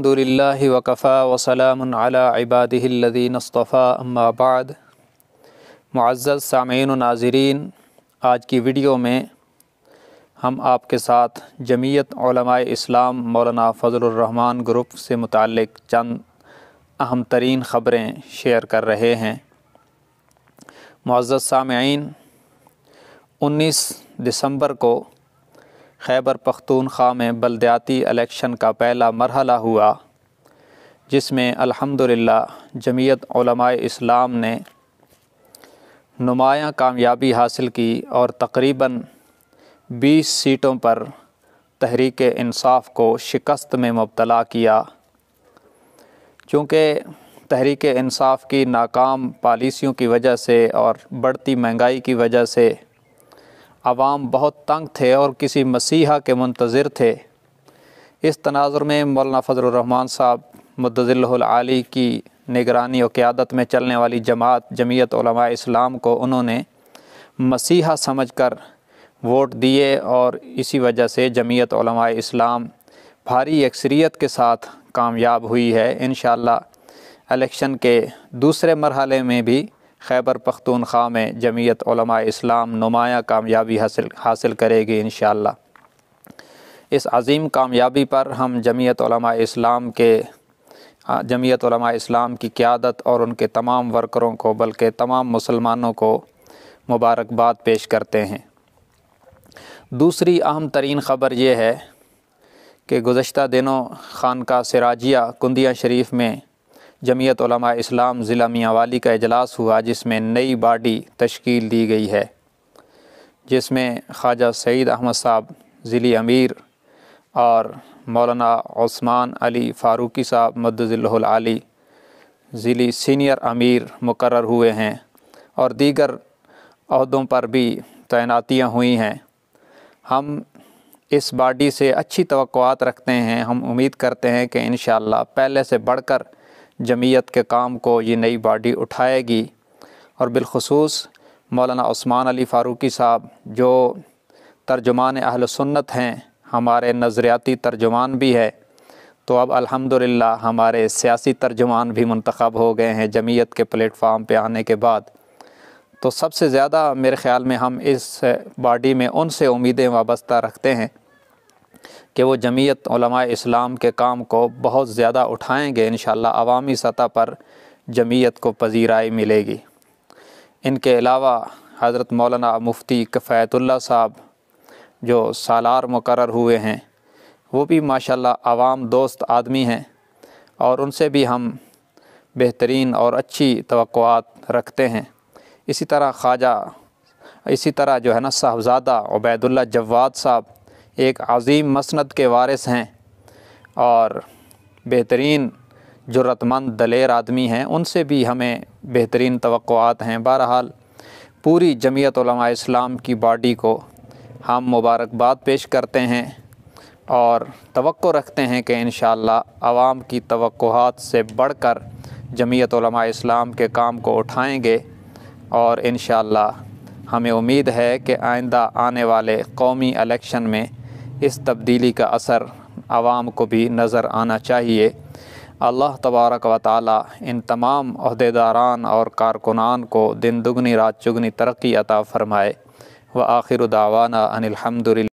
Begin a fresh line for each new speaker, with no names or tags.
الحمدللہ وکفا وسلام علی عبادہ الذین اصطفیٰ اما بعد۔ معزز سامعین و ناظرین، آج کی ویڈیو میں ہم آپ کے ساتھ جمعیت علماء اسلام مولانا فضل الرحمان گروپ سے متعلق چند اہم ترین خبریں شیئر کر رہے ہیں۔ معزز سامعین، 19 دسمبر کو خیبر پختونخوا میں بلدیاتی الیکشن کا پہلا مرحلہ ہوا، جس میں الحمدللہ جمعیت علماء اسلام نے نمایاں کامیابی حاصل کی اور تقریباً 20 سیٹوں پر تحریک انصاف کو شکست میں مبتلا کیا۔ چونکہ تحریک انصاف کی ناکام پالیسیوں کی وجہ سے اور بڑھتی مہنگائی کی وجہ سے عوام بہت تنگ تھے اور کسی مسیحا کے منتظر تھے۔ اس تناظر میں مولانا فضل الرحمان صاحب مدظلہ العالی کی نگرانی و قیادت میں چلنے والی جمعیت علماء اسلام کو انہوں نے مسیحا سمجھ کر ووٹ دیے، اور اسی وجہ سے جمعیت علماء اسلام بھاری اکثریت کے ساتھ کامیاب ہوئی ہے۔ انشاءاللہ الیکشن کے دوسرے مرحلے میں بھی خیبر پختونخوا میں جمعیت علماء اسلام نمایاں کامیابی حاصل کرے گی انشاءاللہ۔ اس عظیم کامیابی پر ہم جمعیت علماء اسلام کی قیادت اور ان کے تمام ورکروں کو، بلکہ تمام مسلمانوں کو مبارکباد پیش کرتے ہیں۔ دوسری اہم ترین خبر یہ ہے کہ گزشتہ دنوں خانقاہ سراجیہ کندیا شریف میں جمعیت علماء اسلام ضلع میاں والی کا اجلاس ہوا، جس میں نئی باڈی تشکیل دی گئی ہے، جس میں خواجہ سعید احمد صاحب ضلعی امیر اور مولانا عثمان علی فاروقی صاحب مدظلہ العالی ضلعی سینئر امیر مقرر ہوئے ہیں، اور دیگر عہدوں پر بھی تعیناتیاں ہوئی ہیں۔ ہم اس باڈی سے اچھی توقعات رکھتے ہیں۔ ہم امید کرتے ہیں کہ انشاءاللہ پہلے سے بڑھ کر جمعیت کے کام کو یہ نئی باڈی اٹھائے گی، اور بالخصوص مولانا عثمان علی فاروقی صاحب جو ترجمان اہل سنت ہیں، ہمارے نظریاتی ترجمان بھی ہے، تو اب الحمدللہ ہمارے سیاسی ترجمان بھی منتخب ہو گئے ہیں جمعیت کے پلیٹ فارم پہ آنے کے بعد۔ تو سب سے زیادہ میرے خیال میں ہم اس باڈی میں ان سے امیدیں وابستہ رکھتے ہیں کہ وہ جمعیت علماء اسلام کے کام کو بہت زیادہ اٹھائیں گے۔ انشاءاللہ عوامی سطح پر جمعیت کو پذیرائی ملے گی۔ ان کے علاوہ حضرت مولانا مفتی کفایت اللہ صاحب جو سالار مقرر ہوئے ہیں، وہ بھی ماشاءاللہ عوام دوست آدمی ہیں، اور ان سے بھی ہم بہترین اور اچھی توقعات رکھتے ہیں۔ اسی طرح جو ہے نا صاحبزادہ عبید اللہ جواد صاحب ایک عظیم مسند کے وارث ہیں اور بہترین جرأت مند دلیر آدمی ہیں، ان سے بھی ہمیں بہترین توقعات ہیں۔ بہرحال پوری جمعیت علماء اسلام کی باڈی کو ہم مبارکباد پیش کرتے ہیں اور توقع رکھتے ہیں کہ انشاءاللہ عوام کی توقعات سے بڑھ کر جمعیت علماء اسلام کے کام کو اٹھائیں گے، اور انشاءاللہ ہمیں امید ہے کہ آئندہ آنے والے قومی الیکشن میں اس تبدیلی کا اثر عوام کو بھی نظر آنا چاہیے۔ اللہ تبارک و تعالی ان تمام عہدیداران اور کارکنان کو دن دگنی رات چگنی ترقی عطا فرمائے۔ وآخر دعوانا ان الحمدللہ۔